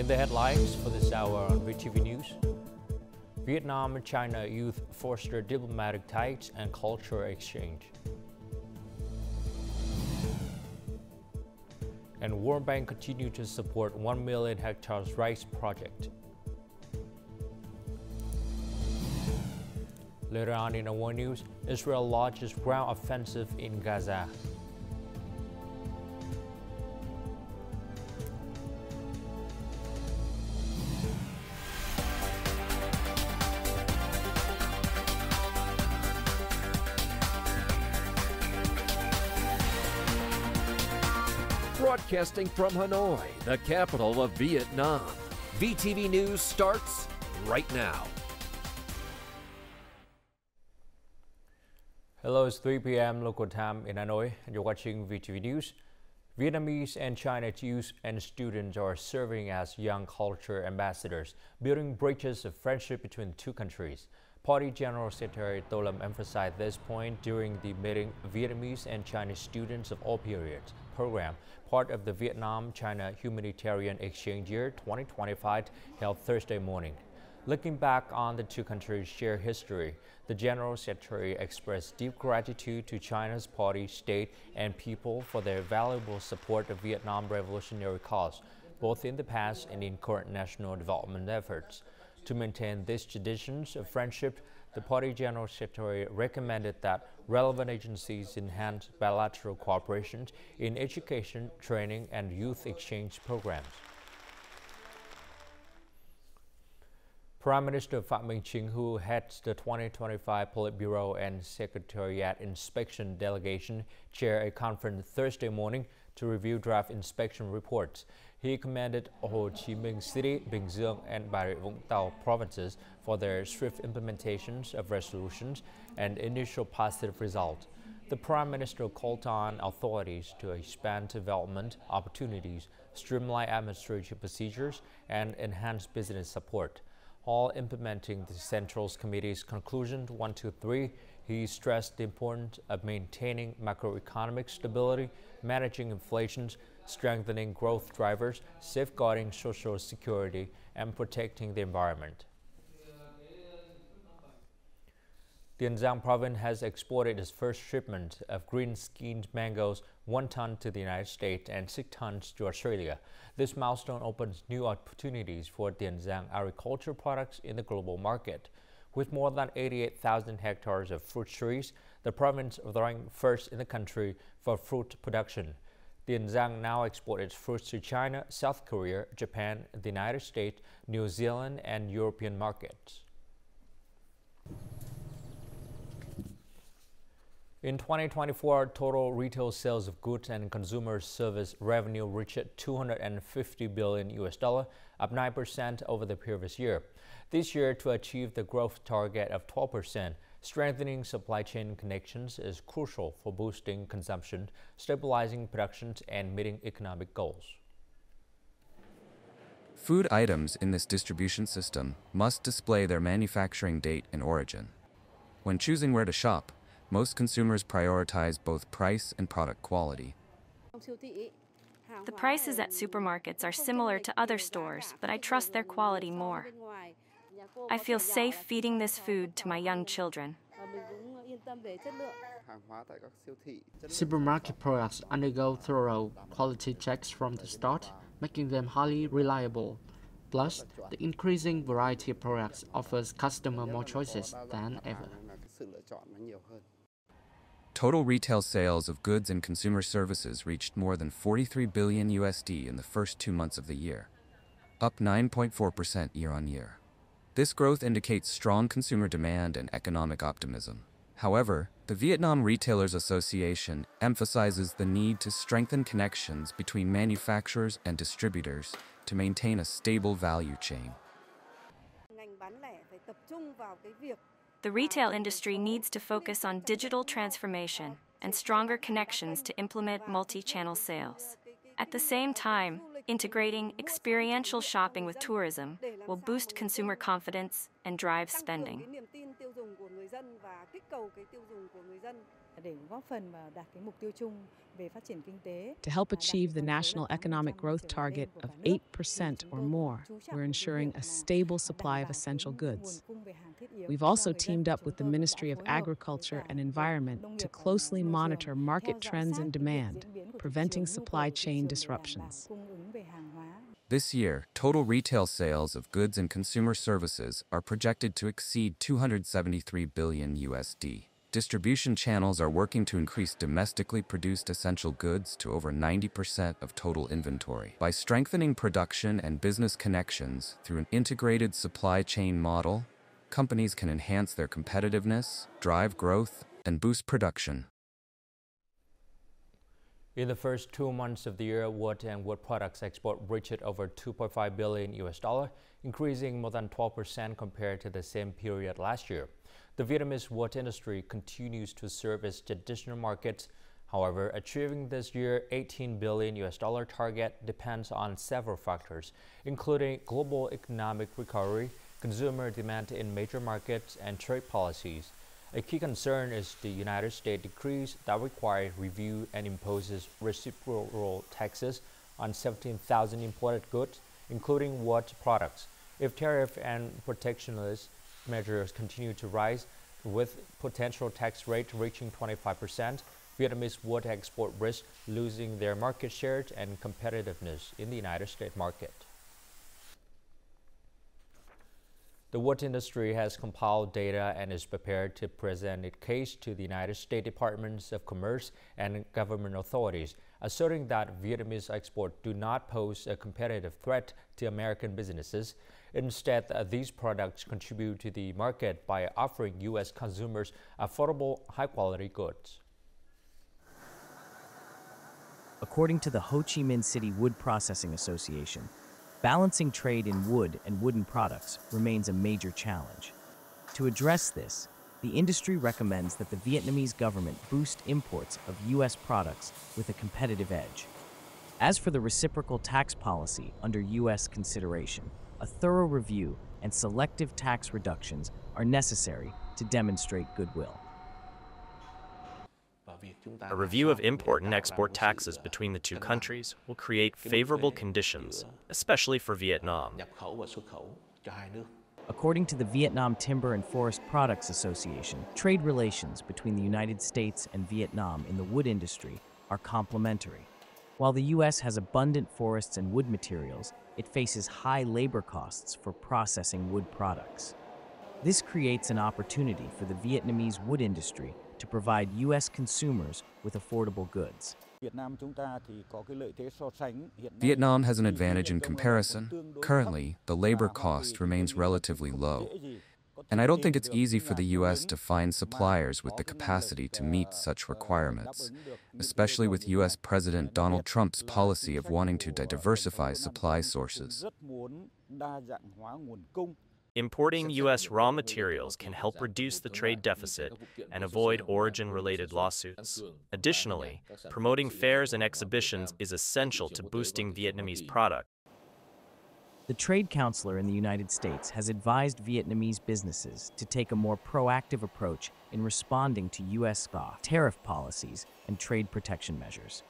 the headlines for this hour on VTV News. Vietnam and China youth foster diplomatic ties and cultural exchange. And World Bank continue to support 1 million hectares rice project. Later on in our world news, Israel launches ground offensive in Gaza. Broadcasting from Hanoi, the capital of Vietnam. VTV News starts right now. Hello, it's 3 p.m. local time in Hanoi, and you're watching VTV News. Vietnamese and Chinese youth and students are serving as young culture ambassadors, building bridges of friendship between the two countries. Party General Secretary Tô Lâm emphasized this point during the meeting Vietnamese and Chinese students of all periods program, part of the Vietnam-China Humanitarian Exchange Year 2025 held Thursday morning. Looking back on the two countries' shared history, the General Secretary expressed deep gratitude to China's party, state, and people for their valuable support of Vietnam revolutionary cause, both in the past and in current national development efforts. To maintain these traditions of friendship, the Party General Secretary recommended that relevant agencies enhance bilateral cooperation in education, training, and youth exchange programs. Prime Minister Phạm Minh Chính, who heads the 2025 Politburo and Secretariat Inspection Delegation, chaired a conference Thursday morning to review draft inspection reports. He commended Ho Chi Minh City, Bình Dương, and Bà Rịa Vũng Tàu provinces for their swift implementations of resolutions and initial positive results. The Prime Minister called on authorities to expand development opportunities, streamline administrative procedures, and enhance business support. While implementing the Central Committee's conclusion 1 to 3, he stressed the importance of maintaining macroeconomic stability, managing inflation, strengthening growth drivers, safeguarding social security, and protecting the environment. Tiền Giang province has exported its first shipment of green-skinned mangoes, 1 ton to the United States and 6 tons to Australia. This milestone opens new opportunities for Tiền Giang agriculture products in the global market. With more than 88,000 hectares of fruit trees, the province is ranked first in the country for fruit production. Tiền Giang now exports its fruits to China, South Korea, Japan, the United States, New Zealand, and European markets. In 2024, total retail sales of goods and consumer service revenue reached $250 billion, up 9% over the previous year. This year, to achieve the growth target of 12%, strengthening supply chain connections is crucial for boosting consumption, stabilizing production, and meeting economic goals. Food items in this distribution system must display their manufacturing date and origin. When choosing where to shop, most consumers prioritize both price and product quality. The prices at supermarkets are similar to other stores, but I trust their quality more. I feel safe feeding this food to my young children. Supermarket products undergo thorough quality checks from the start, making them highly reliable. Plus, the increasing variety of products offers customers more choices than ever. Total retail sales of goods and consumer services reached more than $43 billion in the first 2 months of the year, up 9.4% year-on-year. This growth indicates strong consumer demand and economic optimism. However, the Vietnam Retailers Association emphasizes the need to strengthen connections between manufacturers and distributors to maintain a stable value chain. The retail industry needs to focus on digital transformation and stronger connections to implement multi-channel sales. At the same time, integrating experiential shopping with tourism will boost consumer confidence and drive spending. dân và kích cầu cái tiêu dùng của người dân. Để góp phần vào đạt cái mục tiêu chung về phát triển kinh tế. To help achieve the national economic growth target of 8% or more, we're ensuring a stable supply of essential goods. We've also teamed up with the Ministry of Agriculture and Environment to closely monitor market trends and demand, preventing supply chain disruptions. This year, total retail sales of goods and consumer services are projected to exceed $273 billion. Distribution channels are working to increase domestically produced essential goods to over 90% of total inventory. By strengthening production and business connections through an integrated supply chain model, companies can enhance their competitiveness, drive growth, and boost production. In the first 2 months of the year, wood and wood products export reached over $2.5 billion, increasing more than 12% compared to the same period last year. The Vietnamese wood industry continues to serve its traditional markets. However, achieving this year's $18 billion target depends on several factors, including global economic recovery, consumer demand in major markets, and trade policies. A key concern is the United States decrees that require review and imposes reciprocal taxes on 17,000 imported goods, including wood products. If tariff and protectionist measures continue to rise, with potential tax rate reaching 25%, Vietnamese wood export risk losing their market share and competitiveness in the United States market. The wood industry has compiled data and is prepared to present its case to the United States Departments of Commerce and government authorities, asserting that Vietnamese exports do not pose a competitive threat to American businesses. Instead, these products contribute to the market by offering U.S. consumers affordable, high-quality goods. According to the Ho Chi Minh City Wood Processing Association, balancing trade in wood and wooden products remains a major challenge. To address this, the industry recommends that the Vietnamese government boost imports of U.S. products with a competitive edge. As for the reciprocal tax policy under U.S. consideration, a thorough review and selective tax reductions are necessary to demonstrate goodwill. A review of import and export taxes between the two countries will create favorable conditions, especially for Vietnam. According to the Vietnam Timber and Forest Products Association, trade relations between the United States and Vietnam in the wood industry are complementary. While the U.S. has abundant forests and wood materials, it faces high labor costs for processing wood products. This creates an opportunity for the Vietnamese wood industry to provide U.S. consumers with affordable goods. Vietnam has an advantage in comparison. Currently, the labor cost remains relatively low. And I don't think it's easy for the U.S. to find suppliers with the capacity to meet such requirements, especially with U.S. President Donald Trump's policy of wanting to diversify supply sources. Importing U.S. raw materials can help reduce the trade deficit and avoid origin-related lawsuits. Additionally, promoting fairs and exhibitions is essential to boosting Vietnamese products. The Trade Counselor in the United States has advised Vietnamese businesses to take a more proactive approach in responding to U.S. tariff policies and trade protection measures.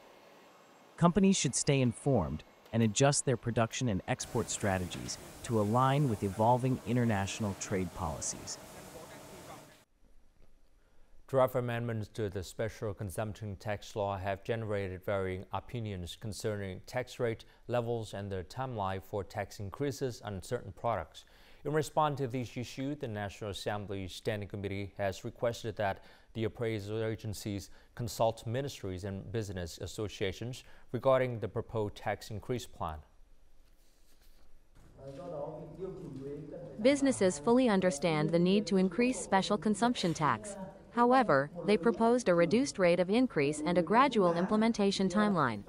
Companies should stay informed and adjust their production and export strategies to align with evolving international trade policies. Draft amendments to the special consumption tax law have generated varying opinions concerning tax rate levels and the timeline for tax increases on certain products. In response to these issues, the National Assembly Standing Committee has requested that the appraisal agencies consult ministries and business associations regarding the proposed tax increase plan. Businesses fully understand the need to increase special consumption tax. However, they proposed a reduced rate of increase and a gradual implementation timeline.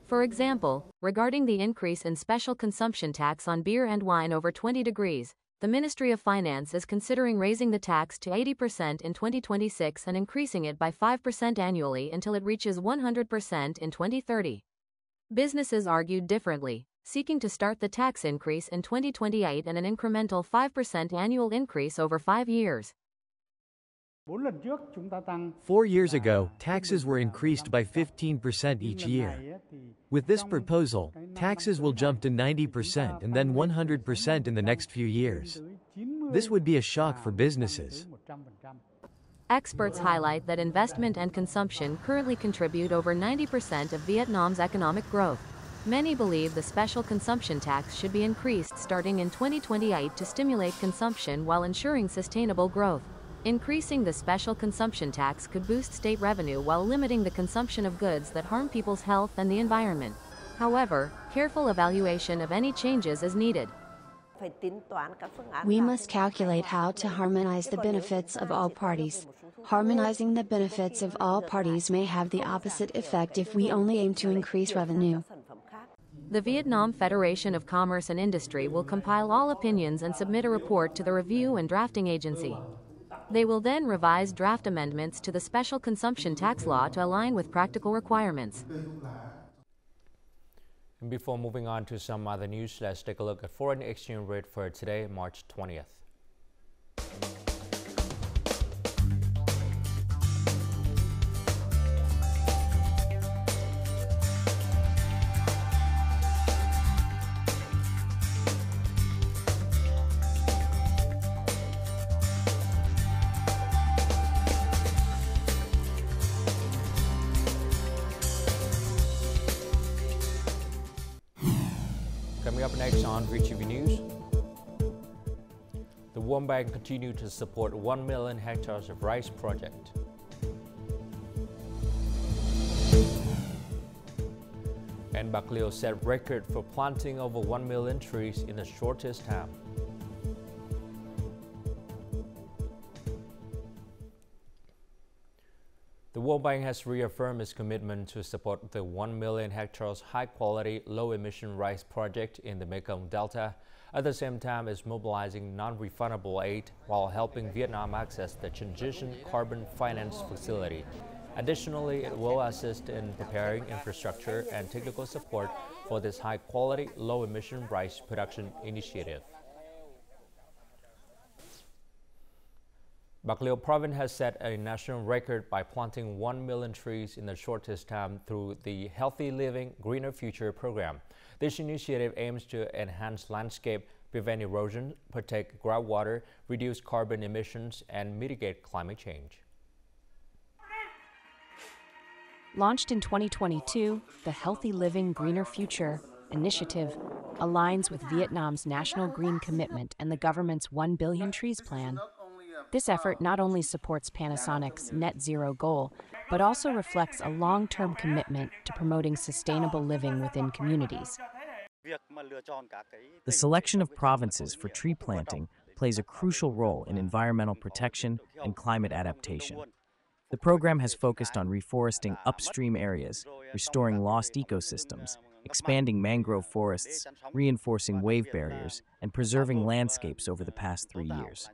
For example, regarding the increase in special consumption tax on beer and wine over 20 degrees, the Ministry of Finance is considering raising the tax to 80% in 2026 and increasing it by 5% annually until it reaches 100% in 2030. Businesses argued differently, seeking to start the tax increase in 2028 and an incremental 5% annual increase over 5 years. 4 years ago, taxes were increased by 15% each year. With this proposal, taxes will jump to 90% and then 100% in the next few years. This would be a shock for businesses. Experts highlight that investment and consumption currently contribute over 90% of Vietnam's economic growth. Many believe the special consumption tax should be increased starting in 2028 to stimulate consumption while ensuring sustainable growth. Increasing the special consumption tax could boost state revenue while limiting the consumption of goods that harm people's health and the environment. However, careful evaluation of any changes is needed. We must calculate how to harmonize the benefits of all parties. Harmonizing the benefits of all parties may have the opposite effect if we only aim to increase revenue. The Vietnam Federation of Commerce and Industry will compile all opinions and submit a report to the Review and Drafting Agency. They will then revise draft amendments to the special consumption tax law to align with practical requirements. And before moving on to some other news, let's take a look at foreign exchange rate for today, March 20th. Coming up next on VTV News, the World Bank continued to support 1 million hectares of rice project. And Bạc Liêu set record for planting over 1 million trees in the shortest time. The World Bank has reaffirmed its commitment to support the 1 million hectares high-quality, low-emission rice project in the Mekong Delta. At the same time, it's mobilizing non-refundable aid while helping Vietnam access the Transition Carbon Finance Facility. Additionally, it will assist in preparing infrastructure and technical support for this high-quality, low-emission rice production initiative. Bạc Liêu province has set a national record by planting 1 million trees in the shortest time through the Healthy Living, Greener Future program. This initiative aims to enhance landscape, prevent erosion, protect groundwater, reduce carbon emissions, and mitigate climate change. Launched in 2022, the Healthy Living, Greener Future initiative aligns with Vietnam's national green commitment and the government's 1 billion trees plan. This effort not only supports Panasonic's net zero goal, but also reflects a long-term commitment to promoting sustainable living within communities. The selection of provinces for tree planting plays a crucial role in environmental protection and climate adaptation. The program has focused on reforesting upstream areas, restoring lost ecosystems, expanding mangrove forests, reinforcing wave barriers, and preserving landscapes over the past 3 years.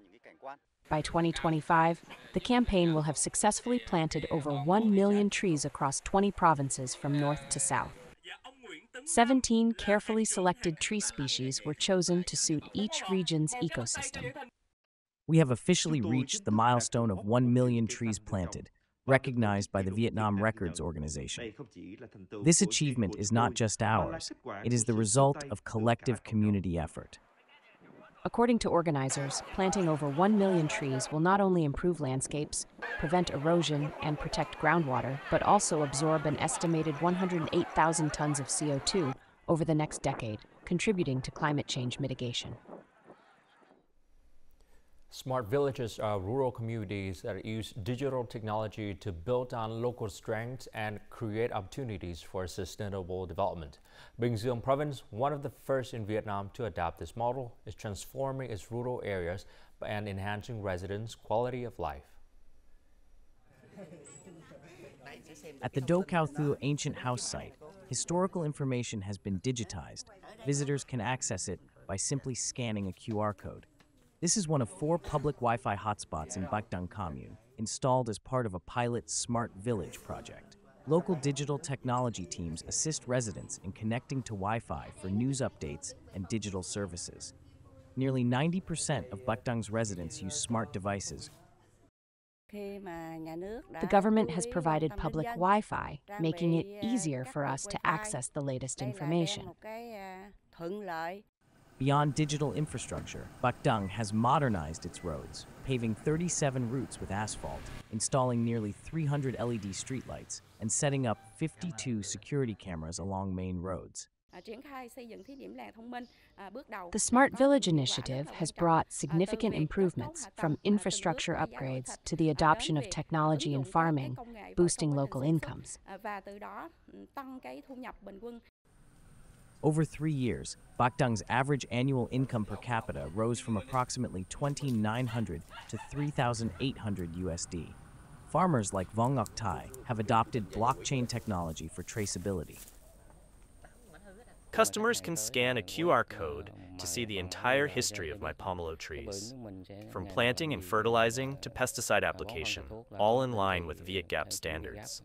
By 2025, the campaign will have successfully planted over 1 million trees across 20 provinces from north to south. 17 carefully selected tree species were chosen to suit each region's ecosystem. We have officially reached the milestone of 1 million trees planted, recognized by the Vietnam Records Organization. This achievement is not just ours, it is the result of collective community effort. According to organizers, planting over 1 million trees will not only improve landscapes, prevent erosion, and protect groundwater, but also absorb an estimated 108,000 tons of CO2 over the next decade, contributing to climate change mitigation. Smart villages are rural communities that use digital technology to build on local strengths and create opportunities for sustainable development. Bình Dương province, one of the first in Vietnam to adopt this model, is transforming its rural areas and enhancing residents' quality of life. At the Do Cao Thu ancient house site, historical information has been digitized. Visitors can access it by simply scanning a QR code. This is one of 4 public Wi-Fi hotspots in Bac Dang commune, installed as part of a pilot Smart Village project. Local digital technology teams assist residents in connecting to Wi-Fi for news updates and digital services. Nearly 90% of Bac Dang's residents use smart devices, The government has provided public Wi-Fi, making it easier for us to access the latest information. Beyond digital infrastructure, Bakdang has modernized its roads, paving 37 routes with asphalt, installing nearly 300 LED streetlights, and setting up 52 security cameras along main roads. The Smart Village initiative has brought significant improvements, from infrastructure upgrades to the adoption of technology in farming, boosting local incomes. Over 3 years, Bakdang's average annual income per capita rose from approximately 2,900 to 3,800 USD. Farmers like Vong Ok Thai have adopted blockchain technology for traceability. Customers can scan a QR code to see the entire history of my pomelo trees, from planting and fertilizing to pesticide application, all in line with VTVgap standards.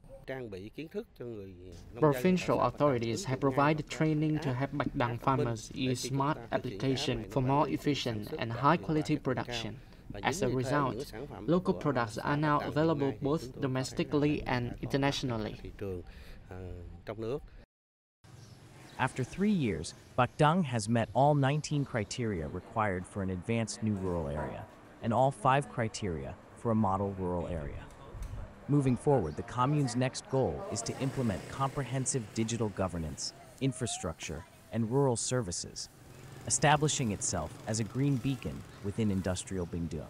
Provincial authorities have provided training to help Bakdang farmers use smart application for more efficient and high-quality production. As a result, local products are now available both domestically and internationally. After 3 years, Bakdang has met all 19 criteria required for an advanced new rural area, and all 5 criteria for a model rural area. Moving forward, the commune's next goal is to implement comprehensive digital governance, infrastructure, and rural services, establishing itself as a green beacon within industrial Bingdung.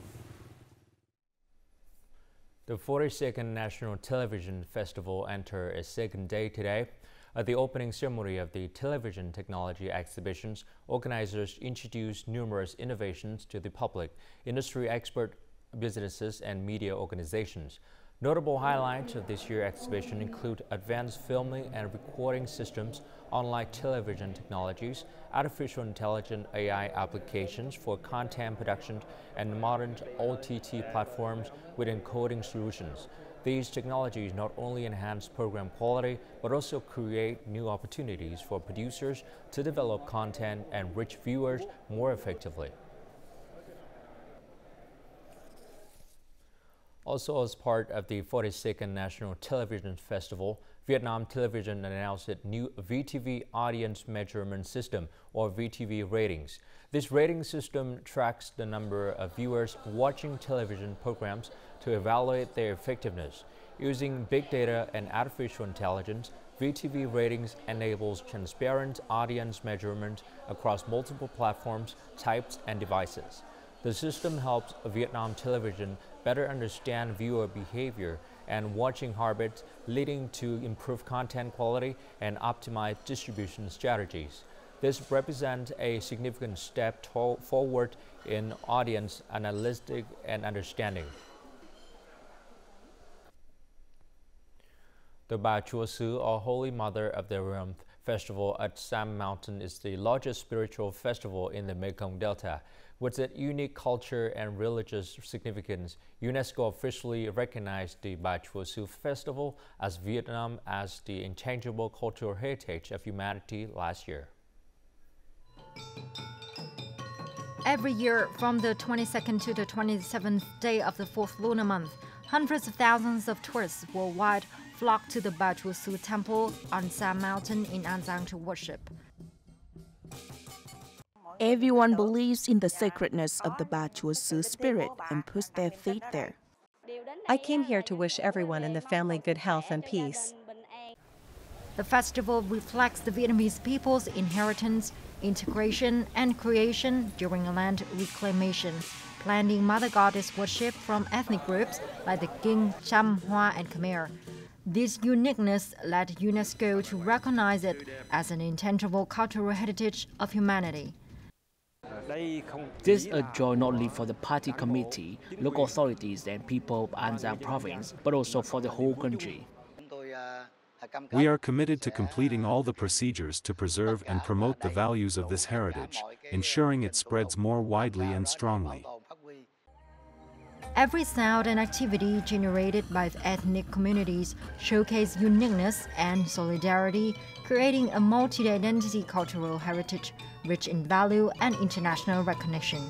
The 42nd National Television Festival entered its second day today. At the opening ceremony of the television technology exhibitions, organizers introduced numerous innovations to the public, industry expert businesses, and media organizations. Notable highlights of this year's exhibition include advanced filming and recording systems, online television technologies, artificial intelligence AI applications for content production, and modern OTT platforms with encoding solutions. These technologies not only enhance program quality, but also create new opportunities for producers to develop content and reach viewers more effectively. Also, as part of the 42nd National Television Festival, Vietnam Television announced its new VTV Audience Measurement System, or VTV ratings. This rating system tracks the number of viewers watching television programs to evaluate their effectiveness. Using big data and artificial intelligence, VTV ratings enables transparent audience measurement across multiple platforms, types, and devices. The system helps Vietnam Television better understand viewer behavior and watching habits, leading to improved content quality and optimized distribution strategies. This represents a significant step forward in audience analytics and understanding. The Ba Chua Sư, or Holy Mother of the Realm Festival at Sam Mountain, is the largest spiritual festival in the Mekong Delta. With its unique culture and religious significance, UNESCO officially recognized the Ba Chua Sư Festival as Vietnam as the intangible cultural heritage of humanity last year. Every year, from the 22nd to the 27th day of the 4th lunar month, hundreds of thousands of tourists worldwide flock to the Ba Chua Sư Temple on Sam Mountain in An Giang to worship. Everyone believes in the sacredness of the Ba Chua Sư spirit and puts their faith there. I came here to wish everyone in the family good health and peace. The festival reflects the Vietnamese people's inheritance, integration, and creation during land reclamation, blending Mother Goddess worship from ethnic groups like the Kinh, Cham, Hoa, and Khmer. This uniqueness led UNESCO to recognize it as an intangible cultural heritage of humanity. This is a joy not only for the party committee, local authorities, and people of An Giang province, but also for the whole country. We are committed to completing all the procedures to preserve and promote the values of this heritage, ensuring it spreads more widely and strongly. Every sound and activity generated by ethnic communities showcase uniqueness and solidarity, creating a multi-identity cultural heritage rich in value and international recognition.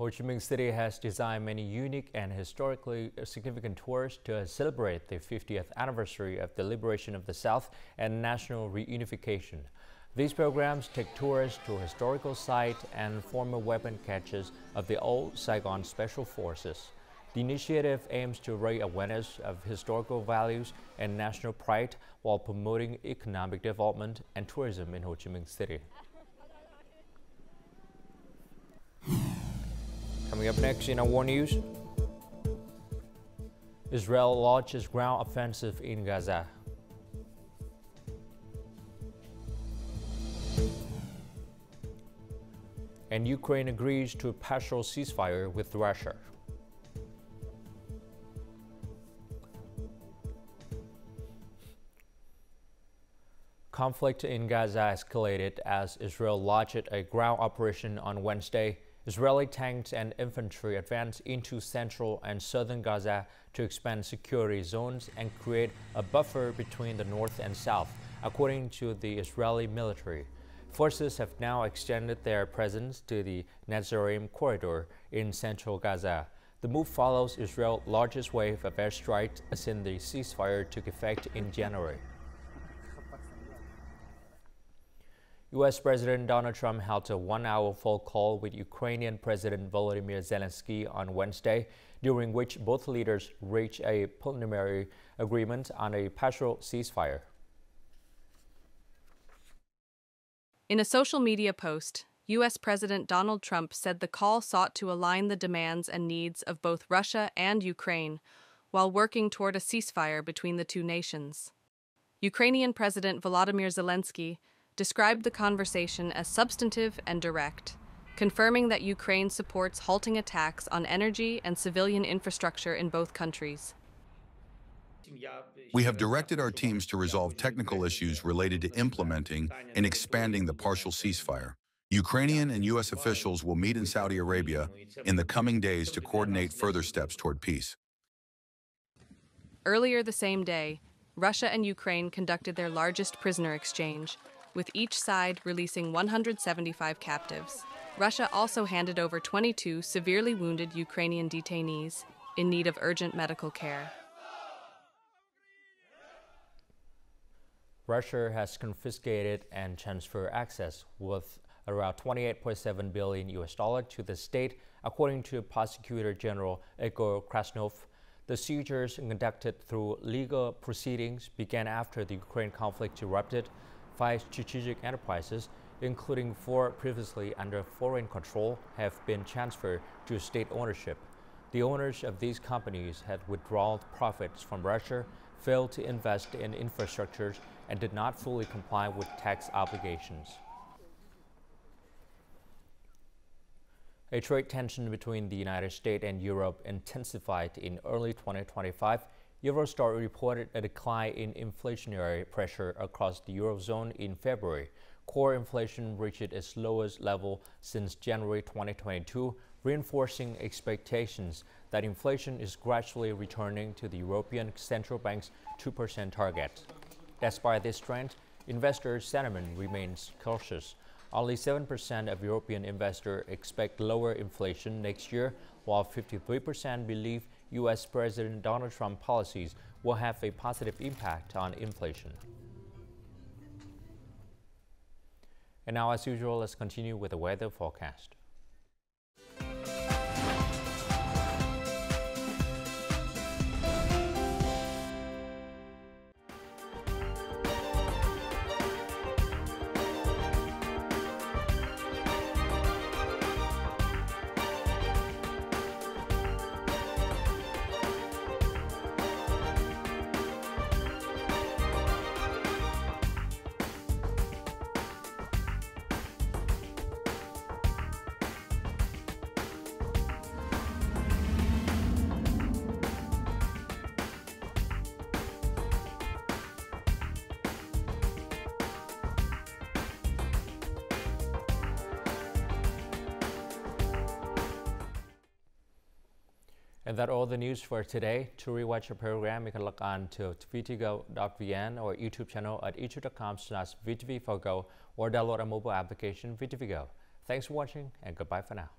Ho Chi Minh City has designed many unique and historically significant tours to celebrate the 50th anniversary of the liberation of the South and national reunification. These programs take tourists to historical sites and former weapon caches of the old Saigon Special Forces. The initiative aims to raise awareness of historical values and national pride while promoting economic development and tourism in Ho Chi Minh City. Coming up next in our war news, Israel launches ground offensive in Gaza. And Ukraine agrees to a partial ceasefire with Russia. Conflict in Gaza escalated as Israel launched a ground operation on Wednesday. Israeli tanks and infantry advanced into central and southern Gaza to expand security zones and create a buffer between the north and south, according to the Israeli military. Forces have now extended their presence to the Netzarim corridor in central Gaza. The move follows Israel's largest wave of airstrikes since the ceasefire took effect in January. U.S. President Donald Trump held a one-hour phone call with Ukrainian President Volodymyr Zelensky on Wednesday, during which both leaders reached a preliminary agreement on a partial ceasefire. In a social media post, U.S. President Donald Trump said the call sought to align the demands and needs of both Russia and Ukraine while working toward a ceasefire between the two nations. Ukrainian President Volodymyr Zelensky described the conversation as substantive and direct, confirming that Ukraine supports halting attacks on energy and civilian infrastructure in both countries. We have directed our teams to resolve technical issues related to implementing and expanding the partial ceasefire. Ukrainian and U.S. officials will meet in Saudi Arabia in the coming days to coordinate further steps toward peace. Earlier the same day, Russia and Ukraine conducted their largest prisoner exchange, with each side releasing 175 captives. Russia also handed over 22 severely wounded Ukrainian detainees in need of urgent medical care. Russia has confiscated and transferred access worth around $28.7 billion to the state, according to Prosecutor General Igor Krasnov. The seizures conducted through legal proceedings began after the Ukraine conflict erupted. 5 strategic enterprises, including 4 previously under foreign control, have been transferred to state ownership. The owners of these companies had withdrawn profits from Russia, failed to invest in infrastructures, and did not fully comply with tax obligations. A trade tension between the United States and Europe intensified in early 2025. Eurostar reported a decline in inflationary pressure across the Eurozone in February. Core inflation reached its lowest level since January 2022, reinforcing expectations that inflation is gradually returning to the European Central Bank's 2% target. Despite this trend, investor sentiment remains cautious. Only 7% of European investors expect lower inflation next year, while 53% believe U.S. President Donald Trump policies will have a positive impact on inflation. And now, as usual, let's continue with the weather forecast. And that's all the news for today. To rewatch our program, you can log on to VTVgo.vn or YouTube channel at youtube.com/VTV4go or download our mobile application VTVgo. Thanks for watching and goodbye for now.